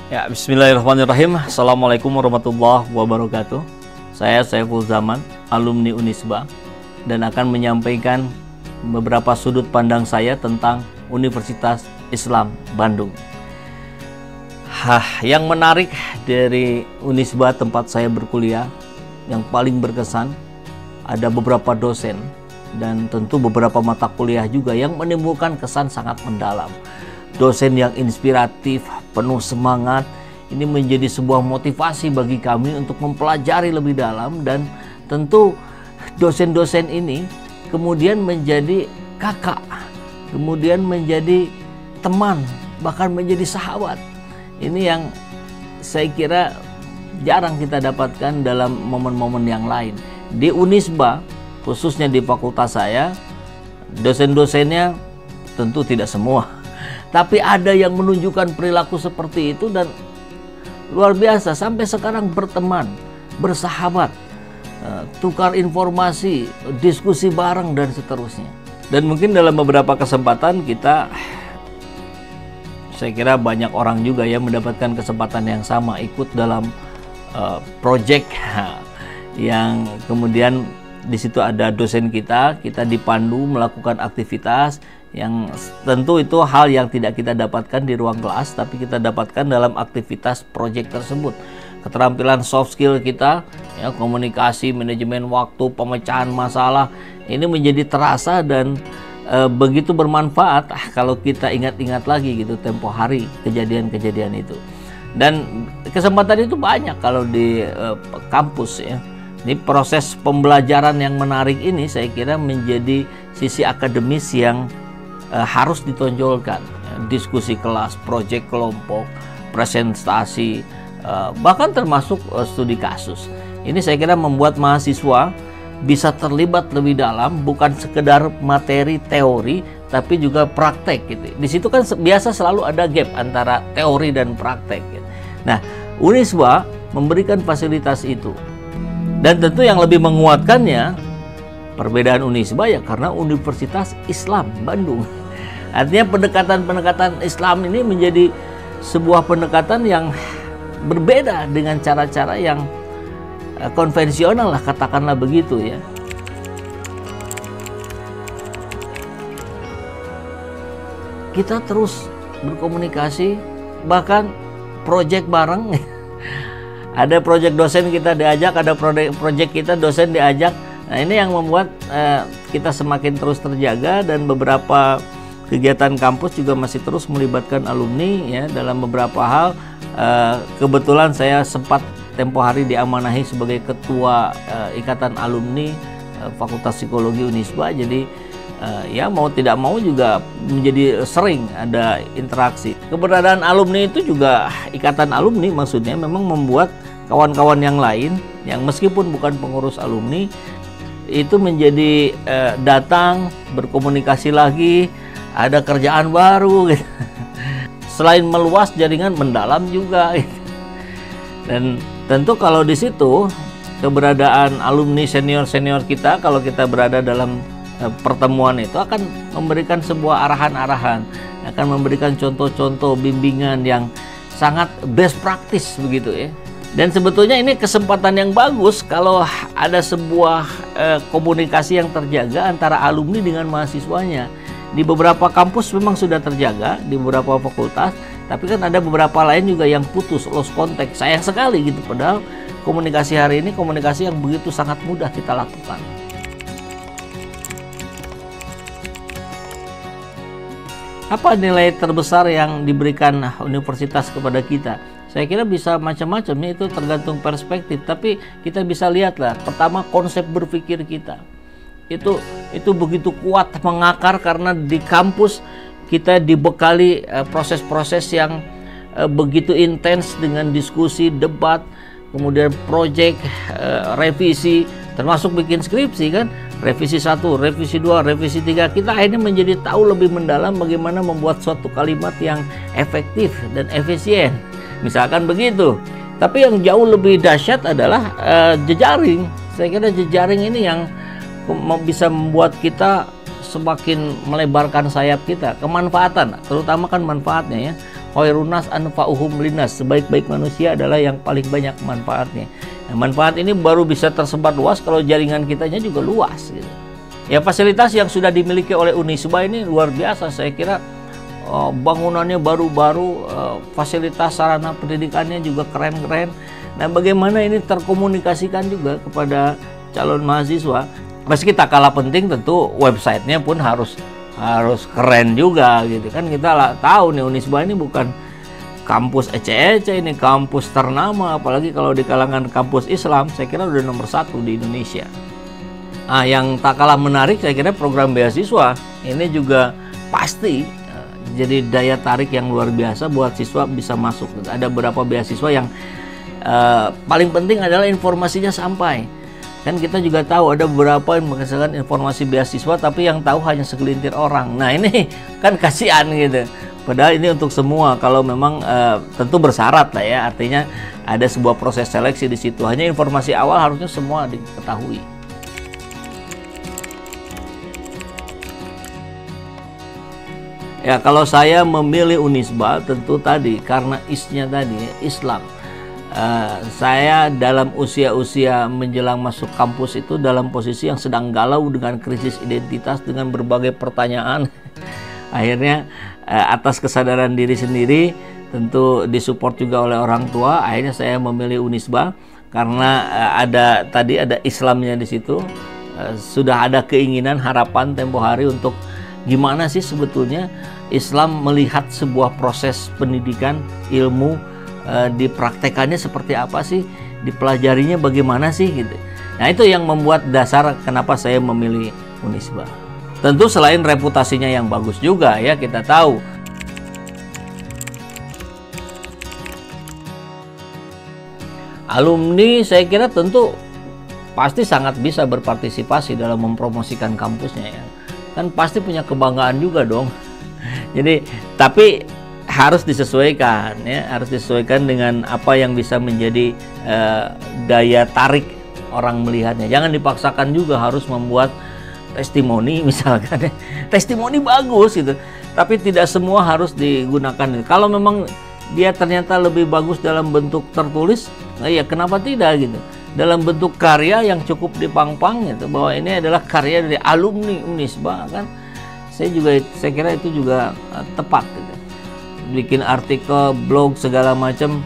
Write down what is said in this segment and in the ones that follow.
Ya, bismillahirrahmanirrahim. Assalamualaikum warahmatullahi wabarakatuh. Saya Saiful Zaman, alumni Unisba, dan akan menyampaikan beberapa sudut pandang saya tentang Universitas Islam Bandung. Yang menarik dari Unisba tempat saya berkuliah, yang paling berkesan, ada beberapa dosen dan tentu beberapa mata kuliah juga yang menimbulkan kesan sangat mendalam. Dosen yang inspiratif, penuh semangat, ini menjadi sebuah motivasi bagi kami untuk mempelajari lebih dalam, dan tentu dosen-dosen ini kemudian menjadi kakak, kemudian menjadi teman, bahkan menjadi sahabat. Ini yang saya kira jarang kita dapatkan dalam momen-momen yang lain. Di Unisba, khususnya di fakultas saya, dosen-dosennya tentu tidak semua, tapi ada yang menunjukkan perilaku seperti itu dan luar biasa, sampai sekarang berteman, bersahabat, tukar informasi, diskusi bareng, dan seterusnya. Dan mungkin dalam beberapa kesempatan saya kira banyak orang juga yang mendapatkan kesempatan yang sama ikut dalam project yang kemudian di situ ada dosen kita dipandu melakukan aktivitas yang tentu itu hal yang tidak kita dapatkan di ruang kelas, tapi kita dapatkan dalam aktivitas project tersebut. Keterampilan soft skill kita, ya, komunikasi, manajemen waktu, pemecahan masalah, ini menjadi terasa dan begitu bermanfaat kalau kita ingat-ingat lagi gitu tempo hari kejadian-kejadian itu. Dan kesempatan itu banyak kalau di kampus, ya. Ini proses pembelajaran yang menarik ini saya kira menjadi sisi akademis yang harus ditonjolkan. Diskusi kelas, proyek kelompok, presentasi, bahkan termasuk studi kasus. Ini saya kira membuat mahasiswa bisa terlibat lebih dalam, bukan sekedar materi teori, tapi juga praktek gitu. Di situ kan biasa selalu ada gap antara teori dan praktek gitu. Nah, Unisba memberikan fasilitas itu. Dan tentu yang lebih menguatkannya, perbedaan Unisba ya karena Universitas Islam Bandung. Artinya pendekatan-pendekatan Islam ini menjadi sebuah pendekatan yang berbeda dengan cara-cara yang konvensional lah, katakanlah begitu ya. Kita terus berkomunikasi, bahkan proyek bareng. Ada proyek dosen kita diajak, ada proyek kita dosen diajak. Nah, ini yang membuat kita semakin terus terjaga, dan beberapa kegiatan kampus juga masih terus melibatkan alumni ya dalam beberapa hal. Kebetulan saya sempat tempo hari diamanahi sebagai ketua Ikatan Alumni Fakultas Psikologi Unisba. Jadi ya mau tidak mau juga menjadi sering ada interaksi. Keberadaan alumni itu juga, ikatan alumni maksudnya, memang membuat kawan-kawan yang lain yang meskipun bukan pengurus alumni itu menjadi datang, berkomunikasi lagi, ada kerjaan baru gitu. Selain meluas jaringan, mendalam juga gitu. Dan tentu kalau di situ keberadaan alumni senior-senior kita, kalau kita berada dalam pertemuan itu akan memberikan sebuah arahan-arahan, akan memberikan contoh-contoh bimbingan yang sangat best practice begitu ya. Dan sebetulnya ini kesempatan yang bagus kalau ada sebuah komunikasi yang terjaga antara alumni dengan mahasiswanya. Di beberapa kampus memang sudah terjaga, di beberapa fakultas, tapi kan ada beberapa lain juga yang putus, lost contact. Sayang sekali gitu, padahal komunikasi hari ini komunikasi yang begitu sangat mudah kita lakukan. Apa nilai terbesar yang diberikan universitas kepada kita? Saya kira bisa macam-macam, itu tergantung perspektif. Tapi kita bisa lihatlah, pertama konsep berpikir kita itu begitu kuat mengakar karena di kampus kita dibekali proses-proses yang begitu intens dengan diskusi, debat, kemudian proyek, revisi, termasuk bikin skripsi kan. Revisi 1, revisi 2, revisi 3, kita akhirnya menjadi tahu lebih mendalam bagaimana membuat suatu kalimat yang efektif dan efisien, misalkan begitu. Tapi yang jauh lebih dahsyat adalah jejaring. Saya kira jejaring ini yang bisa membuat kita semakin melebarkan sayap kita, kemanfaatan, terutama kan manfaatnya ya. khairunas anfa'uhum linnas, sebaik-baik manusia adalah yang paling banyak manfaatnya. Nah, manfaat ini baru bisa tersebar luas kalau jaringan kitanya juga luas gitu. Ya, fasilitas yang sudah dimiliki oleh Unisba ini luar biasa. Saya kira bangunannya baru-baru, fasilitas sarana pendidikannya juga keren-keren. Nah, bagaimana ini terkomunikasikan juga kepada calon mahasiswa? Meski tak kalah penting, tentu websitenya pun harus keren juga gitu kan. Kita tahu nih, Unisba ini bukan kampus ece-ece, ini kampus ternama, apalagi kalau di kalangan kampus Islam, saya kira udah nomor 1 di Indonesia. Nah, yang tak kalah menarik saya kira program beasiswa ini juga pasti jadi daya tarik yang luar biasa buat siswa bisa masuk. Ada beberapa beasiswa yang paling penting adalah informasinya sampai. Kan kita juga tahu ada beberapa yang menghasilkan informasi beasiswa tapi yang tahu hanya segelintir orang. Nah, ini kan kasihan gitu. Padahal ini untuk semua, kalau memang tentu bersyarat lah ya, artinya ada sebuah proses seleksi di situ. Hanya informasi awal harusnya semua diketahui. Ya, kalau saya memilih Unisba tentu tadi karena isnya tadi Islam. Saya dalam usia-usia menjelang masuk kampus itu dalam posisi yang sedang galau dengan krisis identitas, dengan berbagai pertanyaan. Akhirnya atas kesadaran diri sendiri, tentu disupport juga oleh orang tua, akhirnya saya memilih Unisba karena ada Islamnya di situ. Sudah ada keinginan, harapan tempo hari untuk gimana sih sebetulnya Islam melihat sebuah proses pendidikan, ilmu, dipraktekannya seperti apa sih, dipelajarinya bagaimana sih gitu. Nah, itu yang membuat dasar kenapa saya memilih Unisba. Tentu selain reputasinya yang bagus juga ya, kita tahu alumni saya kira tentu pasti sangat bisa berpartisipasi dalam mempromosikan kampusnya ya. Kan pasti punya kebanggaan juga dong. Jadi, tapi harus disesuaikan ya, harus disesuaikan dengan apa yang bisa menjadi daya tarik orang melihatnya. Jangan dipaksakan juga harus membuat testimoni misalkan. Testimoni bagus gitu, tapi tidak semua harus digunakan. Kalau memang dia ternyata lebih bagus dalam bentuk tertulis, nah ya kenapa tidak gitu. Dalam bentuk karya yang cukup dipang-pang gitu, bahwa ini adalah karya dari alumni Unisba kan. Saya kira itu juga tepat gitu. Bikin artikel, blog segala macam,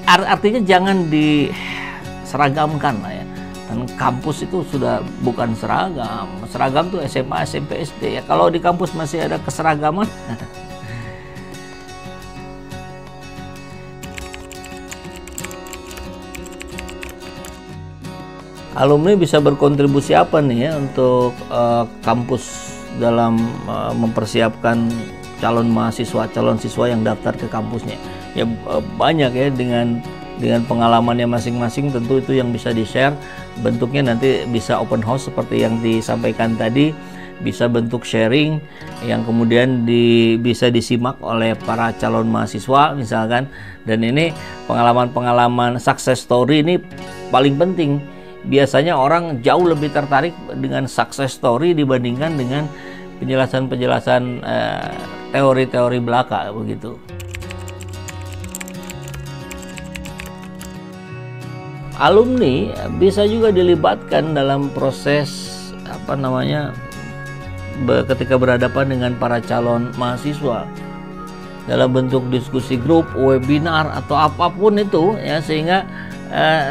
artinya jangan diseragamkan lah ya. Dan kampus itu sudah bukan seragam. Seragam tuh SMA, SMP, SD ya. Kalau di kampus masih ada keseragaman. Alumni bisa berkontribusi apa nih ya untuk kampus dalam mempersiapkan calon mahasiswa, calon siswa yang daftar ke kampusnya? Ya banyak ya, dengan pengalamannya masing-masing tentu itu yang bisa di-share. Bentuknya nanti bisa open house seperti yang disampaikan tadi, bisa bentuk sharing yang kemudian bisa disimak oleh para calon mahasiswa misalkan. Dan ini pengalaman-pengalaman success story ini paling penting. Biasanya orang jauh lebih tertarik dengan success story dibandingkan dengan penjelasan-penjelasan teori-teori belaka begitu. Alumni bisa juga dilibatkan dalam proses ketika berhadapan dengan para calon mahasiswa dalam bentuk diskusi grup, webinar atau apapun itu ya, sehingga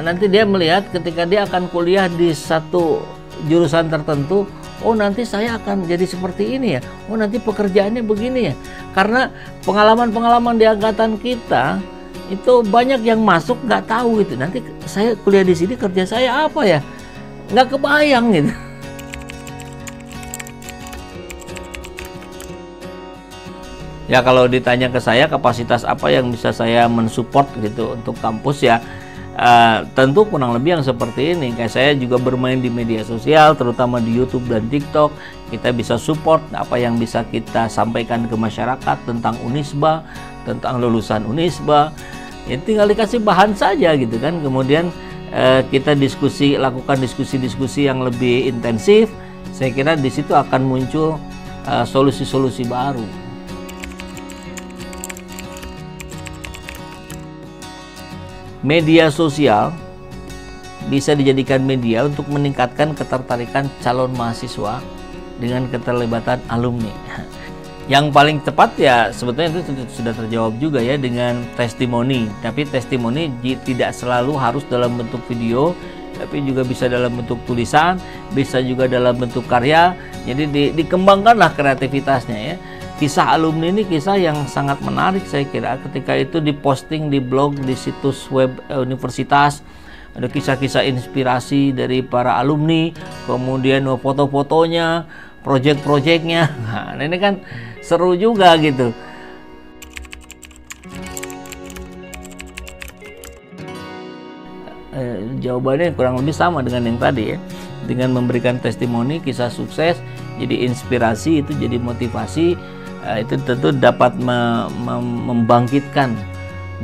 nanti dia melihat ketika dia akan kuliah di satu jurusan tertentu, oh nanti saya akan jadi seperti ini ya, oh nanti pekerjaannya begini ya. Karena pengalaman-pengalaman di angkatan kita itu banyak yang masuk nggak tahu gitu, nanti saya kuliah di sini kerja saya apa ya, nggak kebayang gitu. Ya kalau ditanya ke saya kapasitas apa yang bisa saya mensupport gitu untuk kampus ya, tentu kurang lebih yang seperti ini. Kayak saya juga bermain di media sosial, terutama di YouTube dan TikTok. Kita bisa support apa yang bisa kita sampaikan ke masyarakat tentang Unisba, tentang lulusan Unisba. Ya, tinggal dikasih bahan saja gitu kan. Kemudian kita lakukan diskusi-diskusi yang lebih intensif. Saya kira di situ akan muncul solusi-solusi baru. media sosial bisa dijadikan media untuk meningkatkan ketertarikan calon mahasiswa dengan keterlibatan alumni. Yang paling tepat ya sebetulnya itu sudah terjawab juga ya dengan testimoni. Tapi testimoni tidak selalu harus dalam bentuk video, tapi juga bisa dalam bentuk tulisan, bisa juga dalam bentuk karya. Jadi dikembangkanlah kreativitasnya ya. Kisah alumni ini kisah yang sangat menarik saya kira, ketika itu diposting di blog, di situs web universitas. Ada kisah-kisah inspirasi dari para alumni, kemudian foto-fotonya, project-projectnya. Nah, ini kan seru juga gitu. Jawabannya kurang lebih sama dengan yang tadi ya. Dengan memberikan testimoni kisah sukses, jadi inspirasi, itu jadi motivasi, itu tentu dapat membangkitkan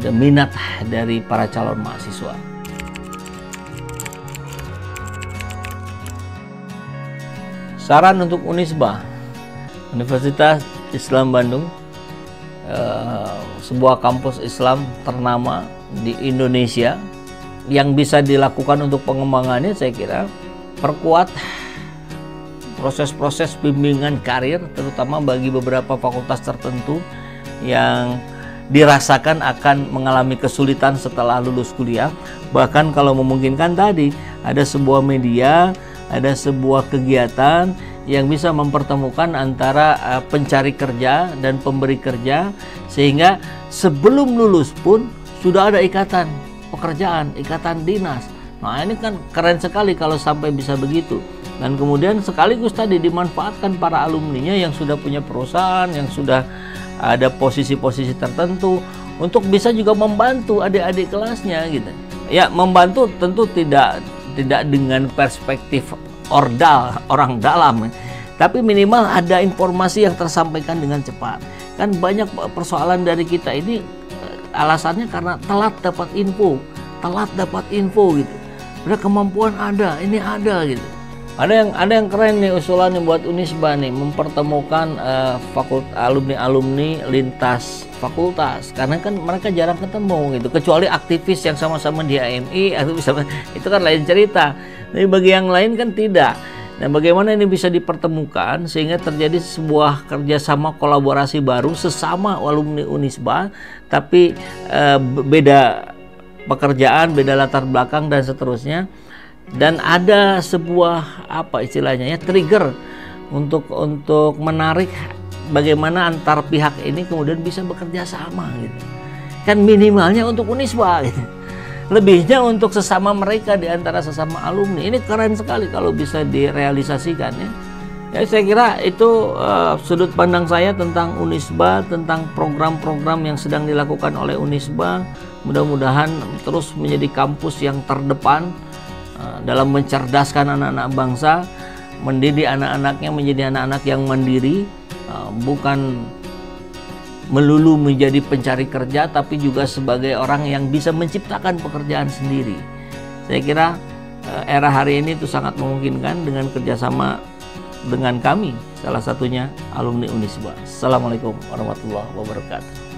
minat dari para calon mahasiswa. Saran untuk Unisba, Universitas Islam Bandung, sebuah kampus Islam ternama di Indonesia. Yang bisa dilakukan untuk pengembangannya saya kira perkuat proses-proses bimbingan karir, terutama bagi beberapa fakultas tertentu yang dirasakan akan mengalami kesulitan setelah lulus kuliah. Bahkan kalau memungkinkan tadi ada sebuah media, ada sebuah kegiatan yang bisa mempertemukan antara pencari kerja dan pemberi kerja, sehingga sebelum lulus pun sudah ada ikatan pekerjaan, ikatan dinas. Nah ini kan keren sekali kalau sampai bisa begitu. Dan kemudian sekaligus tadi dimanfaatkan para alumninya yang sudah punya perusahaan, yang sudah ada posisi-posisi tertentu untuk bisa juga membantu adik-adik kelasnya gitu. Ya, membantu tentu tidak dengan perspektif orang dalam, tapi minimal ada informasi yang tersampaikan dengan cepat. Kan banyak persoalan dari kita ini alasannya karena telat dapat info gitu. Udah kemampuan ada, ini ada gitu. Ada yang keren nih usulannya buat Unisba nih, mempertemukan alumni lintas fakultas, karena kan mereka jarang ketemu gitu, kecuali aktivis yang sama-sama di AMI itu kan lain cerita. Tapi bagi yang lain kan tidak. Nah, bagaimana ini bisa dipertemukan sehingga terjadi sebuah kerjasama kolaborasi baru sesama alumni Unisba, tapi beda pekerjaan, beda latar belakang dan seterusnya. Dan ada sebuah trigger untuk menarik bagaimana antar pihak ini kemudian bisa bekerja sama gitu. Kan minimalnya untuk Unisba gitu. Lebihnya untuk sesama mereka di antara sesama alumni. Ini keren sekali kalau bisa direalisasikan ya. Ya saya kira itu sudut pandang saya tentang Unisba, tentang program-program yang sedang dilakukan oleh Unisba. Mudah-mudahan terus menjadi kampus yang terdepan dalam mencerdaskan anak-anak bangsa, mendidik anak-anaknya menjadi anak-anak yang mandiri, bukan melulu menjadi pencari kerja, tapi juga sebagai orang yang bisa menciptakan pekerjaan sendiri. Saya kira era hari ini itu sangat memungkinkan dengan kerjasama dengan kami, salah satunya alumni Unisba. Assalamualaikum warahmatullahi wabarakatuh.